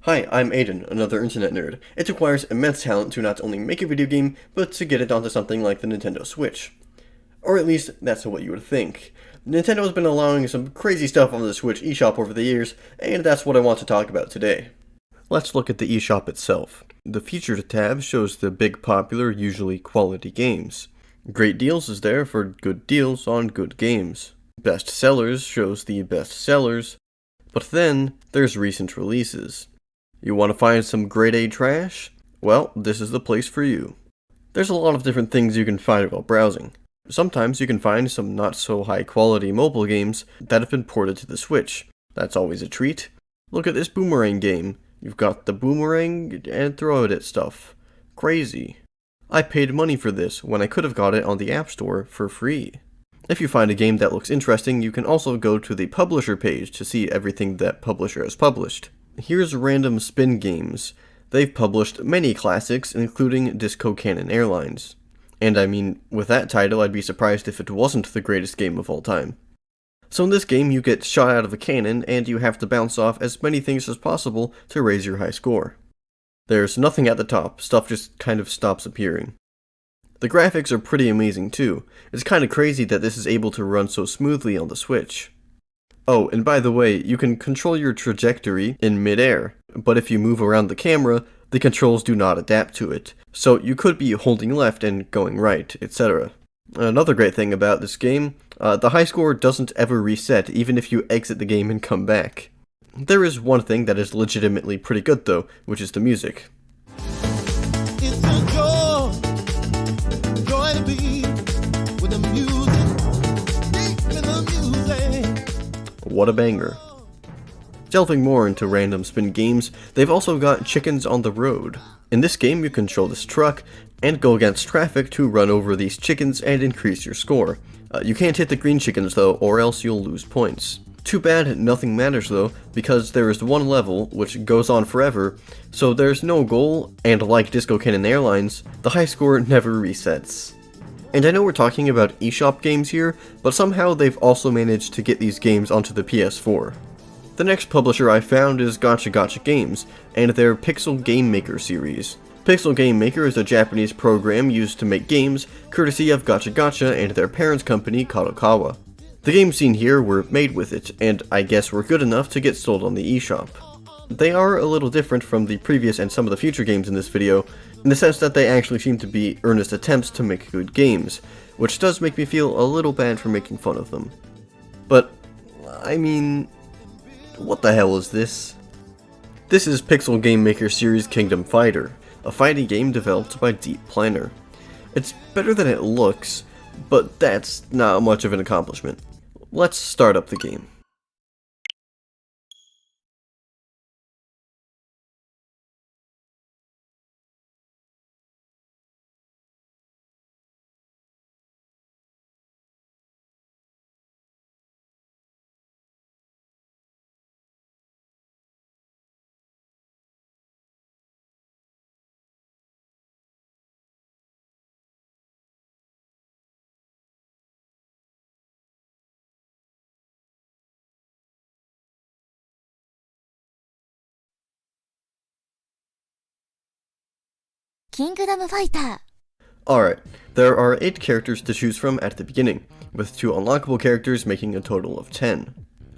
Hi, I'm Aiden, another internet nerd. It requires immense talent to not only make a video game, but to get it onto something like the Nintendo Switch. Or at least, that's what you would think. Nintendo has been allowing some crazy stuff on the Switch eShop over the years, and that's what I want to talk about today. Let's look at the eShop itself. The Featured tab shows the big popular, usually quality games. Great Deals is there for good deals on good games. Best Sellers shows the best sellers. But then, there's recent releases. You want to find some grade A trash? Well, this is the place for you. There's a lot of different things you can find while browsing. Sometimes you can find some not so high quality mobile games that have been ported to the Switch. That's always a treat. Look at this Boomerang game. You've got the boomerang and throw it at stuff. Crazy. I paid money for this when I could have got it on the App Store for free. If you find a game that looks interesting, you can also go to the publisher page to see everything that publisher has published. Here's Random Spin Games. They've published many classics, including Disco Cannon Airlines. And I mean, with that title, I'd be surprised if it wasn't the greatest game of all time. So in this game, you get shot out of a cannon, and you have to bounce off as many things as possible to raise your high score. There's nothing at the top, stuff just kind of stops appearing. The graphics are pretty amazing too. It's kind of crazy that this is able to run so smoothly on the Switch. Oh, and by the way, you can control your trajectory in mid-air, but if you move around the camera, the controls do not adapt to it. So you could be holding left and going right, etc. Another great thing about this game, the high score doesn't ever reset even if you exit the game and come back. There is one thing that is legitimately pretty good though, which is the music. It's a joy to be with the music, deep in the music. What a banger. Delving more into Random Spin Games, they've also got Chickens on the Road. In this game, you control this truck and go against traffic to run over these chickens and increase your score. You can't hit the green chickens though, or else you'll lose points. Too bad nothing matters though, because there is one level which goes on forever, so there's no goal, and like Disco Cannon Airlines, the high score never resets. And I know we're talking about eShop games here, but somehow they've also managed to get these games onto the PS4. The next publisher I found is Gacha Gacha Games, and their Pixel Game Maker series. Pixel Game Maker is a Japanese program used to make games, courtesy of Gacha Gacha and their parent company Kadokawa. The games seen here were made with it, and I guess were good enough to get sold on the eShop. They are a little different from the previous and some of the future games in this video, in the sense that they actually seem to be earnest attempts to make good games, which does make me feel a little bad for making fun of them. But, I mean, what the hell is this? This is Pixel Game Maker series Kingdom Fighter, a fighting game developed by Deep Planner. It's better than it looks, but that's not much of an accomplishment. Let's start up the game. Kingdom Fighter. Alright, there are 8 characters to choose from at the beginning, with 2 unlockable characters making a total of 10.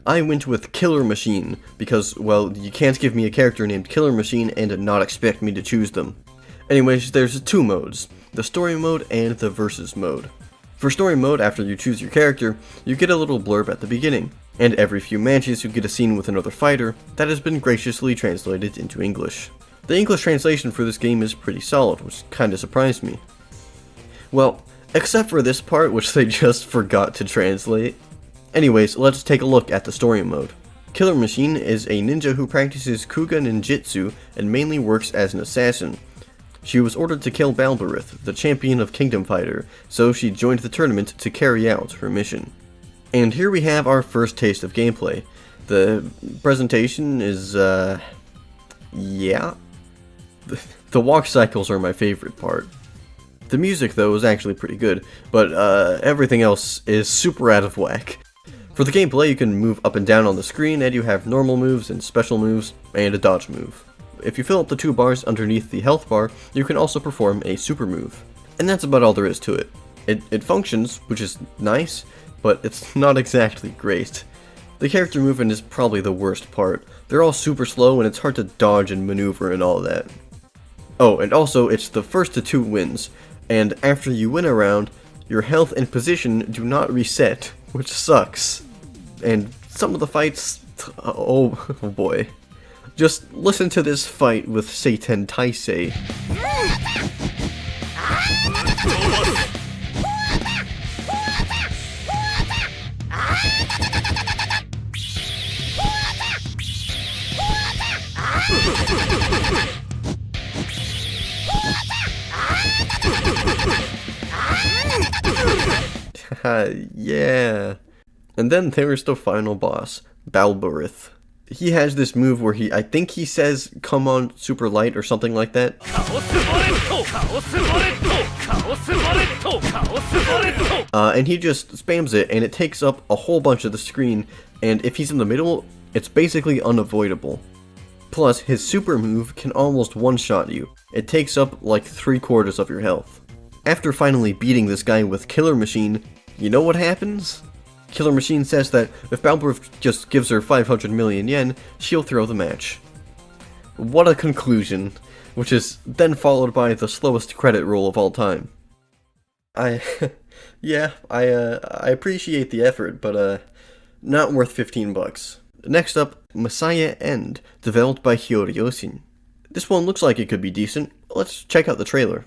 I went with Killer Machine, because, well, you can't give me a character named Killer Machine and not expect me to choose them. Anyways, there's 2 modes, the Story Mode and the Versus Mode. For Story Mode, after you choose your character, you get a little blurb at the beginning, and every few matches you get a scene with another fighter that has been graciously translated into English. The English translation for this game is pretty solid, which kinda surprised me. Well, except for this part, which they just forgot to translate. Anyways, let's take a look at the Story Mode. Killer Machine is a ninja who practices Kuga Ninjutsu and mainly works as an assassin. She was ordered to kill Balberith, the champion of Kingdom Fighter, so she joined the tournament to carry out her mission. And here we have our first taste of gameplay. The presentation is, yeah. The walk cycles are my favorite part. The music, though, is actually pretty good, but everything else is super out of whack. For the gameplay, you can move up and down on the screen, and you have normal moves and special moves, and a dodge move. If you fill up the 2 bars underneath the health bar, you can also perform a super move. And that's about all there is to it. It functions, which is nice, but it's not exactly great. The character movement is probably the worst part. They're all super slow and it's hard to dodge and maneuver and all that. Oh, and also it's the first to 2 wins, and after you win a round, your health and position do not reset, which sucks. And some of the fights, oh boy. Just listen to this fight with Satan Taisei. Yeah. And then there's the final boss, Balborith. He has this move where I think he says, "Come on, super light," or something like that. And he just spams it, and it takes up a whole bunch of the screen, and if he's in the middle, it's basically unavoidable. Plus, his super move can almost one-shot you. It takes up like 3/4 of your health. After finally beating this guy with Killer Machine, you know what happens? Killer Machine says that if Balborith just gives her 500 million yen, she'll throw the match. What a conclusion, which is then followed by the slowest credit roll of all time. I appreciate the effort, but not worth 15 bucks. Next up, Messiah End, developed by Hyoryosin. This one looks like it could be decent. Let's check out the trailer.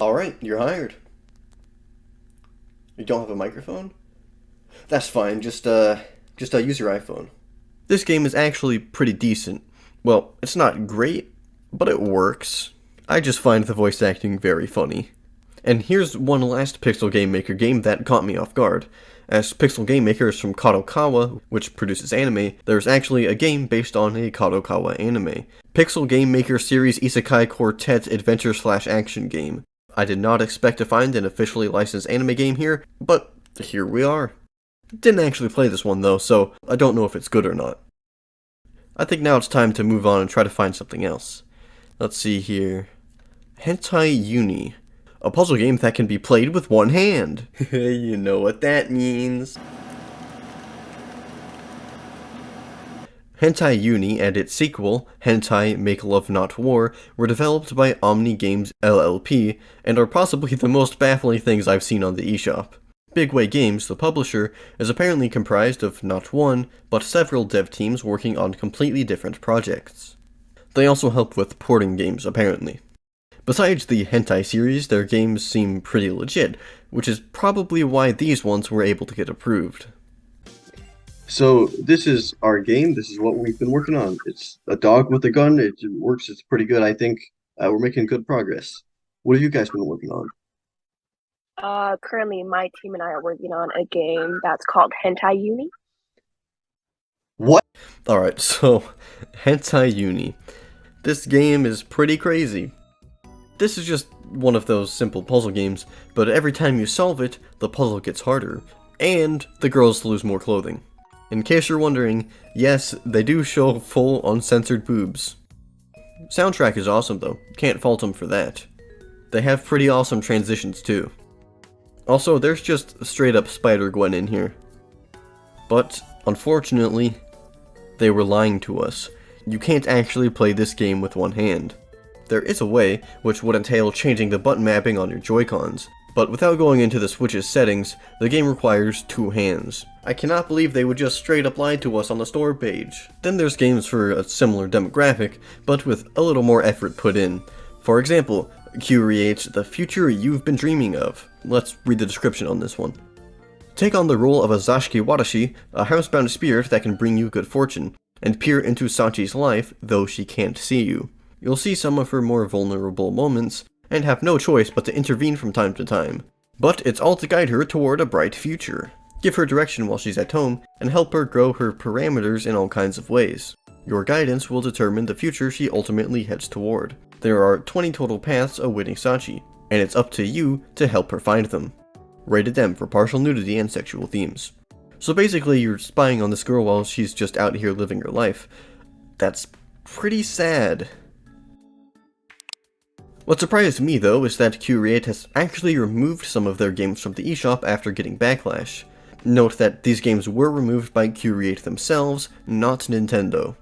Alright, you're hired. You don't have a microphone? That's fine, just use your iPhone. This game is actually pretty decent. Well, it's not great, but it works. I just find the voice acting very funny. And here's one last Pixel Game Maker game that caught me off guard. As Pixel Game Maker is from Kadokawa, which produces anime, there's actually a game based on a Kadokawa anime. Pixel Game Maker Series Isekai Quartet Adventure/Action game. I did not expect to find an officially licensed anime game here, but here we are. Didn't actually play this one though, so I don't know if it's good or not. I think now it's time to move on and try to find something else. Let's see here. Hentai Uni. A puzzle game that can be played with one hand. You know what that means. Hentai Uni and its sequel, Hentai Make Love Not War, were developed by Omni Games LLP and are possibly the most baffling things I've seen on the eShop. Big Way Games, the publisher, is apparently comprised of not one, but several dev teams working on completely different projects. They also help with porting games, apparently. Besides the hentai series, their games seem pretty legit, which is probably why these ones were able to get approved. So this is our game, this is what we've been working on. It's a dog with a gun, it works, it's pretty good, I think. We're making good progress. What have you guys been working on? Currently my team and I are working on a game that's called Hentai Uni. What? Alright, so, Hentai Uni. This game is pretty crazy. This is just one of those simple puzzle games, but every time you solve it, the puzzle gets harder, and the girls lose more clothing. In case you're wondering, yes, they do show full uncensored boobs. Soundtrack is awesome though, can't fault them for that. They have pretty awesome transitions too. Also, there's just straight up Spider-Gwen in here. But, unfortunately, they were lying to us. You can't actually play this game with one hand. There is a way, which would entail changing the button mapping on your Joy-Cons, but without going into the Switch's settings, the game requires 2 hands. I cannot believe they would just straight up lie to us on the store page. Then there's games for a similar demographic, but with a little more effort put in. For example, Curate the Future You've Been Dreaming Of. Let's read the description on this one. Take on the role of a Zashiki Watashi, a housebound spirit that can bring you good fortune, and peer into Sachi's life, though she can't see you. You'll see some of her more vulnerable moments, and have no choice but to intervene from time to time. But it's all to guide her toward a bright future. Give her direction while she's at home, and help her grow her parameters in all kinds of ways. Your guidance will determine the future she ultimately heads toward. There are 20 total paths awaiting Sachi, and it's up to you to help her find them. Rated M for partial nudity and sexual themes. So basically, you're spying on this girl while she's just out here living her life. That's pretty sad. What surprised me though is that Q8 has actually removed some of their games from the eShop after getting backlash. Note that these games were removed by Q8 themselves, not Nintendo.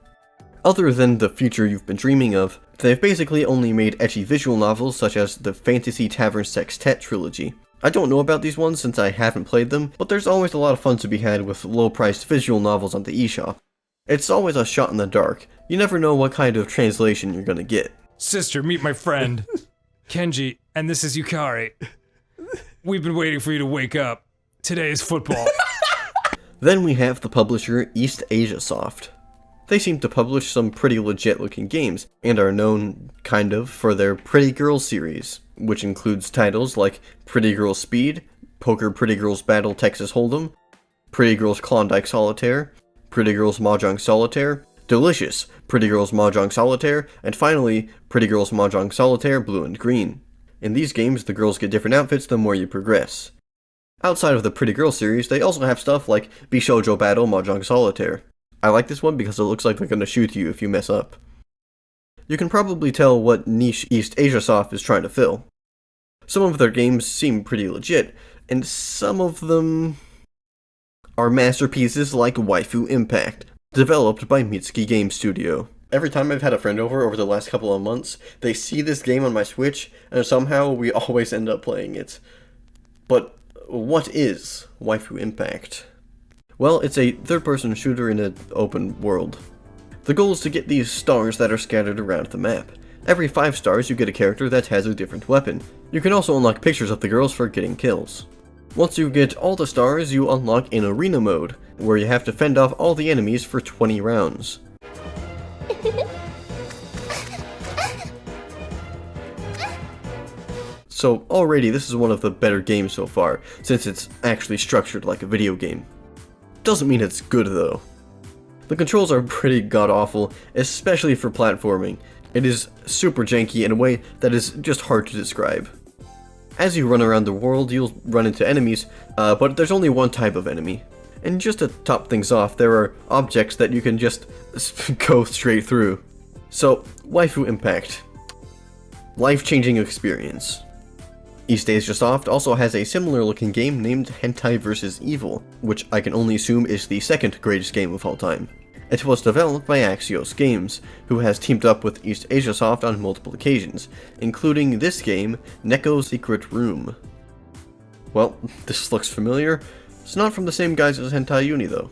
Other than the future you've been dreaming of, they've basically only made ecchi visual novels such as the Fantasy Tavern Sextet trilogy. I don't know about these ones since I haven't played them, but there's always a lot of fun to be had with low-priced visual novels on the eShop. It's always a shot in the dark. You never know what kind of translation you're gonna get. Sister, meet my friend, Kenji, and this is Yukari. We've been waiting for you to wake up. Today is football. Then we have the publisher East Asia Soft. They seem to publish some pretty legit looking games, and are known, kind of, for their Pretty Girls series, which includes titles like Pretty Girls Speed, Poker Pretty Girls Battle Texas Hold'em, Pretty Girls Klondike Solitaire, Pretty Girls Mahjong Solitaire, Delicious, Pretty Girls Mahjong Solitaire, and finally, Pretty Girls Mahjong Solitaire Blue and Green. In these games, the girls get different outfits the more you progress. Outside of the Pretty Girl series, they also have stuff like Bishoujo Battle Mahjong Solitaire. I like this one because it looks like they're gonna shoot you if you mess up. You can probably tell what niche East Asia Soft is trying to fill. Some of their games seem pretty legit, and some of them are masterpieces like Waifu Impact, developed by Mitsuki Game Studio. Every time I've had a friend over the last couple of months, they see this game on my Switch, and somehow we always end up playing it. But what is Waifu Impact? Well, it's a third-person shooter in an open world. The goal is to get these stars that are scattered around the map. Every 5 stars you get a character that has a different weapon. You can also unlock pictures of the girls for getting kills. Once you get all the stars, you unlock an arena mode, where you have to fend off all the enemies for 20 rounds. So already this is one of the better games so far, since it's actually structured like a video game. Doesn't mean it's good though. The controls are pretty god-awful, especially for platforming. It is super janky in a way that is just hard to describe. As you run around the world, you'll run into enemies, but there's only one type of enemy. And just to top things off, there are objects that you can just go straight through. So, Waifu Impact. Life-changing experience. East Asia Soft also has a similar looking game named Hentai vs. Evil, which I can only assume is the second greatest game of all time. It was developed by Axios Games, who has teamed up with East Asia Soft on multiple occasions, including this game, Neko's Secret Room. Well, this looks familiar. It's not from the same guys as Hentai Uni though.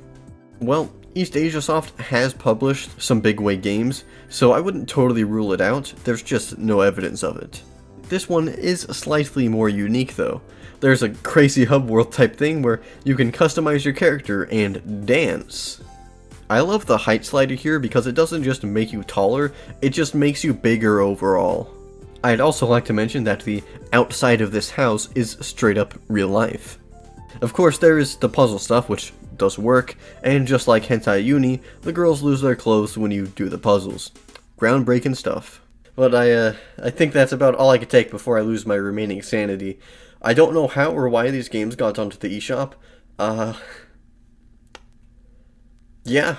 Well, East Asia Soft has published some big way games, so I wouldn't totally rule it out, there's just no evidence of it. This one is slightly more unique though. There's a crazy hub world type thing where you can customize your character and dance. I love the height slider here because it doesn't just make you taller, it just makes you bigger overall. I'd also like to mention that the outside of this house is straight up real life. Of course there is the puzzle stuff which does work, and just like Hentai Uni, the girls lose their clothes when you do the puzzles. Groundbreaking stuff. But I think that's about all I could take before I lose my remaining sanity. I don't know how or why these games got onto the eShop. Yeah.